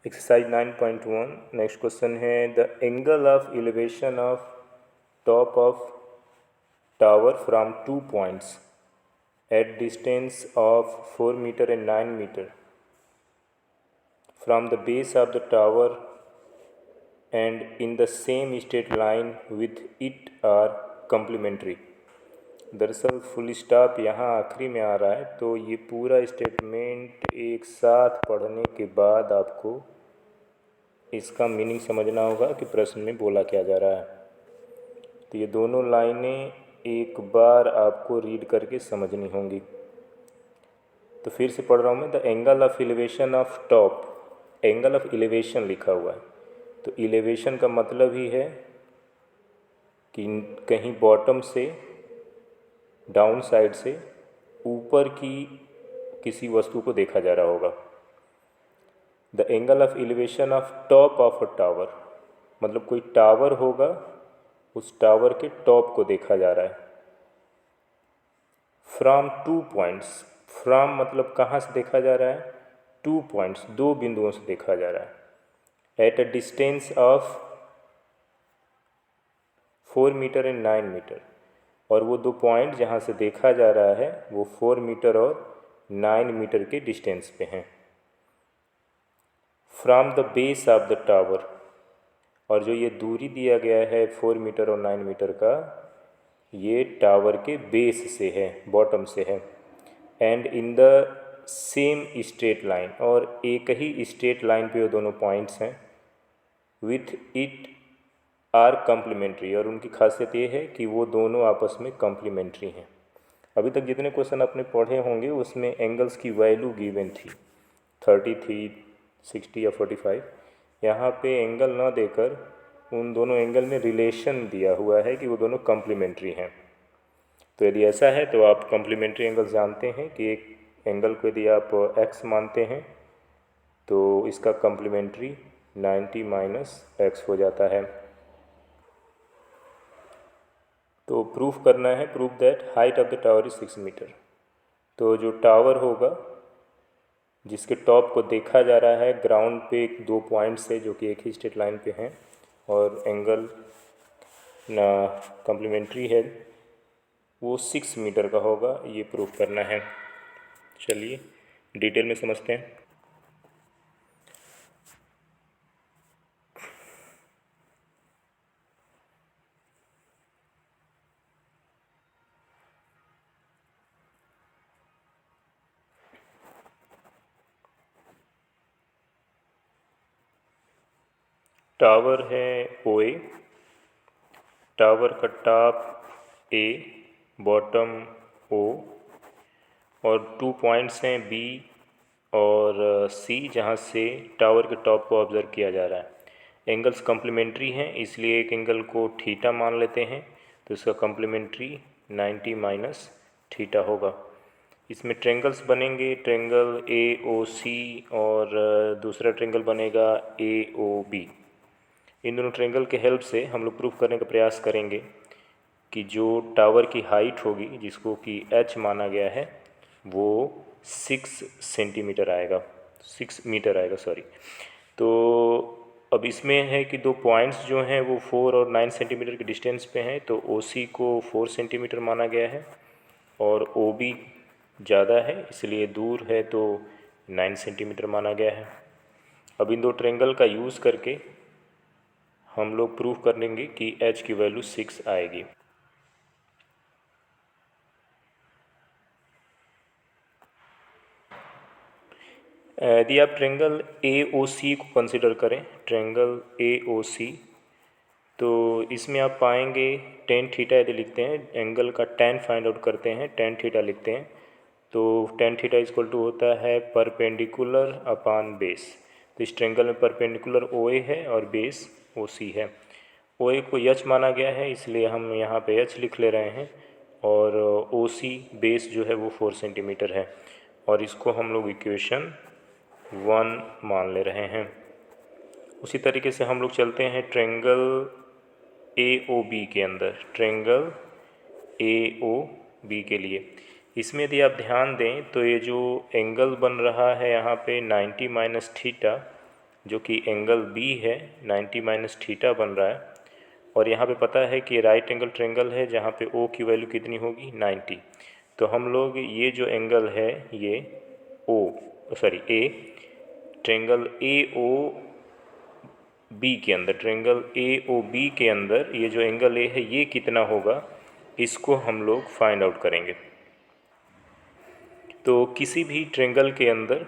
Exercise 9.1 next question है the angle of elevation of top of tower from 2 points at distance of 4 metre and 9 metre from the base of the tower and in the same straight line with it are complementary. दरअसल full stop यहाँ आखिरी में आ रहा है, तो ये पूरा statement एक साथ पढ़ने के बाद आपको इसका मीनिंग समझना होगा कि प्रश्न में बोला क्या जा रहा है। तो ये दोनों लाइनें एक बार आपको रीड करके समझनी होंगी। तो फिर से पढ़ रहा हूँ मैं। The angle of elevation of top, angle of elevation लिखा हुआ है, तो एलिवेशन का मतलब ही है कि कहीं बॉटम से, डाउन साइड से ऊपर की किसी वस्तु को देखा जा रहा होगा। The angle of elevation of top of a tower, मतलब कोई टावर होगा, उस टावर के टॉप को देखा जा रहा है। फ्रॉम 2 पॉइंट्स, फ्रॉम मतलब कहाँ से देखा जा रहा है, 2 पॉइंट्स, 2 बिंदुओं से देखा जा रहा है। At a distance of 4 metre and 9 metre, और वो 2 पॉइंट जहाँ से देखा जा रहा है वो 4 मीटर और 9 मीटर के डिस्टेंस पे हैं। From the base of the tower, और जो ये दूरी दिया गया है 4 मीटर और 9 मीटर का, ये टावर के बेस से है, बॉटम से है। And in the same straight line, और एक ही स्ट्रेट लाइन पे वो दोनों पॉइंट्स हैं। विथ इट आर कम्प्लीमेंट्री, और उनकी खासियत ये है कि वो दोनों आपस में कम्प्लीमेंट्री हैं। अभी तक जितने क्वेश्चन आपने पढ़े होंगे उसमें एंगल्स की वैल्यू गिवन थी 30 थी, 60 या 45। यहाँ पे एंगल ना देकर उन दोनों एंगल में रिलेशन दिया हुआ है कि वो दोनों कम्प्लीमेंट्री हैं। तो यदि ऐसा है तो आप कम्प्लीमेंट्री एंगल जानते हैं कि एक एंगल को यदि आप x मानते हैं तो इसका कम्प्लीमेंट्री 90 माइनस x हो जाता है। तो प्रूफ करना है, proof that height of the tower is 6 metre. तो जो टावर होगा जिसके टॉप को देखा जा रहा है ग्राउंड पे, एक 2 पॉइंट्स है जो कि एक ही स्ट्रेट लाइन पे हैं, और एंगल ना कम्प्लीमेंट्री है, वो 6 मीटर का होगा, ये प्रूफ करना है। चलिए डिटेल में समझते हैं। टावर है OA, टावर का टॉप A, बॉटम O, और 2 पॉइंट्स हैं B और C जहाँ से टावर के टॉप को ऑब्ज़र्व किया जा रहा है। एंगल्स कम्प्लीमेंट्री हैं, इसलिए एक एंगल को थीटा मान लेते हैं, तो इसका कम्प्लीमेंट्री 90 माइनस थीटा होगा। इसमें ट्रेंगल्स बनेंगे, ट्रेंगल AOC और दूसरा ट्रेंगल बनेगा AOB। इन दोनों ट्रेंगल के हेल्प से हम लोग प्रूफ करने का प्रयास करेंगे कि जो टावर की हाइट होगी, जिसको कि h माना गया है, वो 6 सेंटीमीटर आएगा, 6 मीटर आएगा, सॉरी। तो अब इसमें है कि 2 पॉइंट्स जो हैं वो 4 और 9 सेंटीमीटर के डिस्टेंस पे हैं, तो OC को 4 सेंटीमीटर माना गया है और OB ज़्यादा है, इसलिए दूर है तो 9 सेंटीमीटर माना गया है। अब इन 2 ट्रेंगल का यूज़ करके हम लोग प्रूफ कर लेंगे कि h की वैल्यू 6 आएगी। यदि आप ट्रेंगल AOC को कंसिडर करें, ट्रेंगल AOC, तो इसमें आप पाएंगे tan थीटा यदि लिखते हैं, एंगल का tan फाइंड आउट करते हैं, tan थीटा लिखते हैं, तो tan थीटा इक्वल टू होता है परपेंडिकुलर अपॉन बेस। तो इस ट्रेंगल में परपेंडिकुलर OA है और बेस OC है। OA को h माना गया है, इसलिए हम यहाँ पे h लिख ले रहे हैं, और OC बेस जो है वो 4 सेंटीमीटर है, और इसको हम लोग इक्वेशन 1 मान ले रहे हैं। उसी तरीके से हम लोग चलते हैं ट्रेंगल AOB के अंदर, ट्रेंगल AOB के लिए। इसमें यदि आप ध्यान दें तो ये जो एंगल बन रहा है यहाँ पे 90 माइनस थीटा, जो कि एंगल बी है 90 माइनस थीटा बन रहा है। और यहाँ पे पता है कि राइट एंगल ट्रेंगल है जहाँ पे ओ की वैल्यू कितनी होगी 90। तो हम लोग ये जो एंगल है ये a triangle A O B के अंदर, ट्रेंगल ए ओ बी के अंदर ये जो एंगल ए है ये कितना होगा, इसको हम लोग फाइंड आउट करेंगे। तो किसी भी ट्रेंगल के अंदर,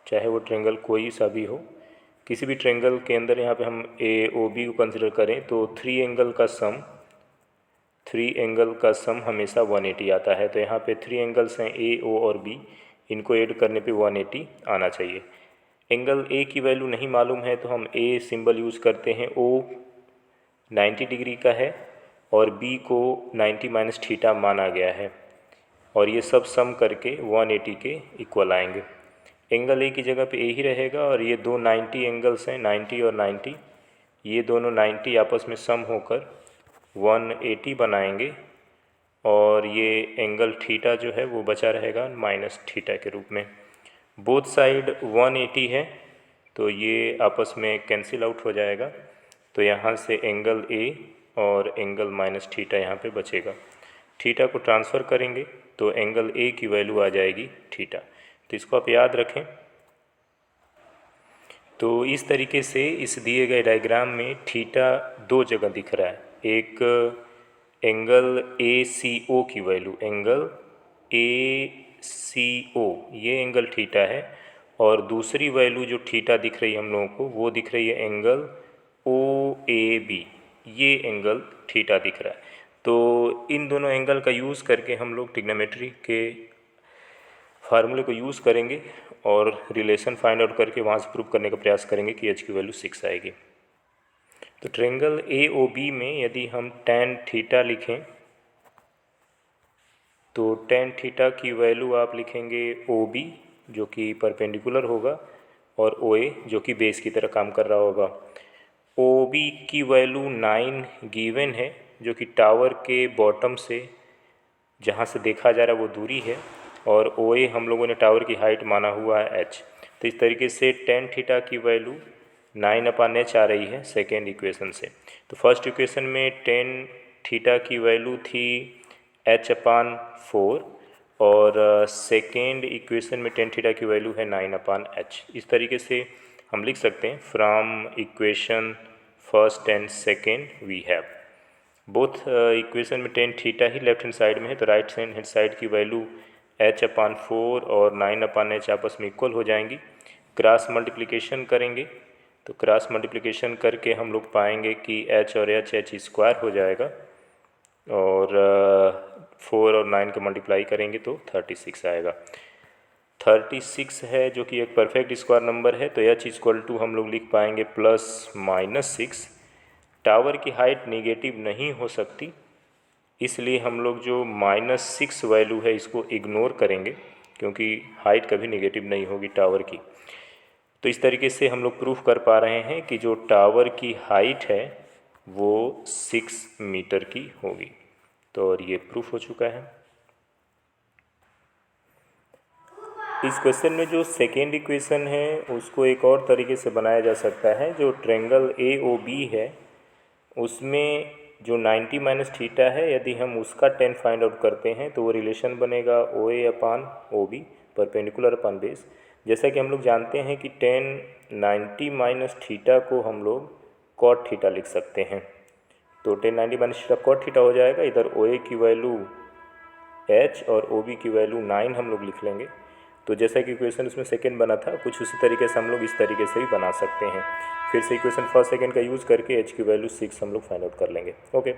चाहे वो ट्रेंगल कोई सा भी हो, किसी भी ट्रेंगल के अंदर यहाँ पे हम ए ओ बी को कंसिडर करें तो थ्री एंगल का सम हमेशा 180 आता है। तो यहाँ पे थ्री एंगल्स हैं ए ओ और बी, इनको ऐड करने पे 180 आना चाहिए। एंगल ए की वैल्यू नहीं मालूम है तो हम ए सिंबल यूज़ करते हैं। ओ 90 डिग्री का है और बी को 90 माइनस थीटा माना गया है और ये सब सम करके 180 के इक्वल आएंगे। एंगल ए की जगह पे ए ही रहेगा और ये दो 90 एंगल्स हैं, 90 और 90, ये दोनों 90 आपस में सम होकर 180 बनाएंगे और ये एंगल थीटा जो है वो बचा रहेगा माइनस थीटा के रूप में। बोथ साइड 180 है तो ये आपस में कैंसिल आउट हो जाएगा। तो यहाँ से एंगल ए और एंगल माइनस थीटा यहाँ पे बचेगा। थीटा को ट्रांसफ़र करेंगे तो एंगल ए की वैल्यू आ जाएगी थीटा। तो इसको आप याद रखें। तो इस तरीके से इस दिए गए डायग्राम में थीटा दो जगह दिख रहा है। एक एंगल ए सी ओ की वैल्यू, एंगल ए सी ओ ये एंगल थीटा है और दूसरी वैल्यू जो थीटा दिख रही है हम लोगों को वो दिख रही है एंगल ओ ए बी, ये एंगल थीटा दिख रहा है। तो इन दोनों एंगल का यूज़ करके हम लोग ट्रिग्नोमेट्री के फार्मूले को यूज़ करेंगे और रिलेशन फाइंड आउट करके वहाँ से प्रूव करने का प्रयास करेंगे कि एच की वैल्यू 6 आएगी। तो ट्रेंगल ए ओ बी में यदि हम tan थीटा लिखें तो tan थीटा की वैल्यू आप लिखेंगे ओ बी जो कि परपेंडिकुलर होगा और ओ ए जो कि बेस की तरह काम कर रहा होगा। ओ बी की वैल्यू 9 गिवन है जो कि टावर के बॉटम से जहाँ से देखा जा रहा है वो दूरी है और ओ ए हम लोगों ने टावर की हाइट माना हुआ है एच। तो इस तरीके से tan थीटा की वैल्यू 9/h आ रही है सेकेंड इक्वेशन से। तो फर्स्ट इक्वेशन में tan थीटा की वैल्यू थी h/4 और सेकेंड इक्वेशन में tan थीटा की वैल्यू है 9/h। इस तरीके से हम लिख सकते हैं from equation first and second we have both equation में tan थीटा ही लेफ्ट हैंड साइड में है तो राइट हैंड साइड की वैल्यू h/4 और 9/h आपस में इक्वल हो जाएंगी। क्रॉस मल्टीप्लिकेशन करेंगे तो क्रॉस मल्टीप्लिकेशन करके हम लोग पाएंगे कि h और h स्क्वायर हो जाएगा और 4 और 9 का मल्टीप्लाई करेंगे तो 36 आएगा। 36 है जो कि एक परफेक्ट स्क्वायर नंबर है तो h इक्वल टू हम लोग लिख पाएंगे +-6। टावर की हाइट नेगेटिव नहीं हो सकती इसलिए हम लोग जो -6 वैल्यू है इसको इग्नोर करेंगे क्योंकि हाइट कभी नेगेटिव नहीं होगी टावर की। तो इस तरीके से हम लोग प्रूफ कर पा रहे हैं कि जो टावर की हाइट है वो 6 मीटर की होगी। तो और ये प्रूफ हो चुका है। इस क्वेश्चन में जो सेकेंड इक्वेशन है उसको एक और तरीके से बनाया जा सकता है। जो ट्रेंगल ए ओ बी है उसमें जो 90 माइनस थीटा है यदि हम उसका tan फाइंड आउट करते हैं तो वो रिलेशन बनेगा O A upon O B perpendicular upon base. जैसा कि हम लोग जानते हैं कि tan 90 माइनस थीटा को हम लोग cot थीटा लिख सकते हैं। तो tan 90 minus theta cot theta हो जाएगा। इधर ओ ए की वैल्यू h और ओ बी की वैल्यू 9 हम लोग लिख लेंगे। तो जैसा कि इक्वेशन उसमें सेकेंड बना था कुछ उसी तरीके से हम लोग इस तरीके से भी बना सकते हैं। फिर से इक्वेशन फर्स्ट सेकेंड का यूज़ करके h की वैल्यू 6 हम लोग फाइंड आउट कर लेंगे। ओके।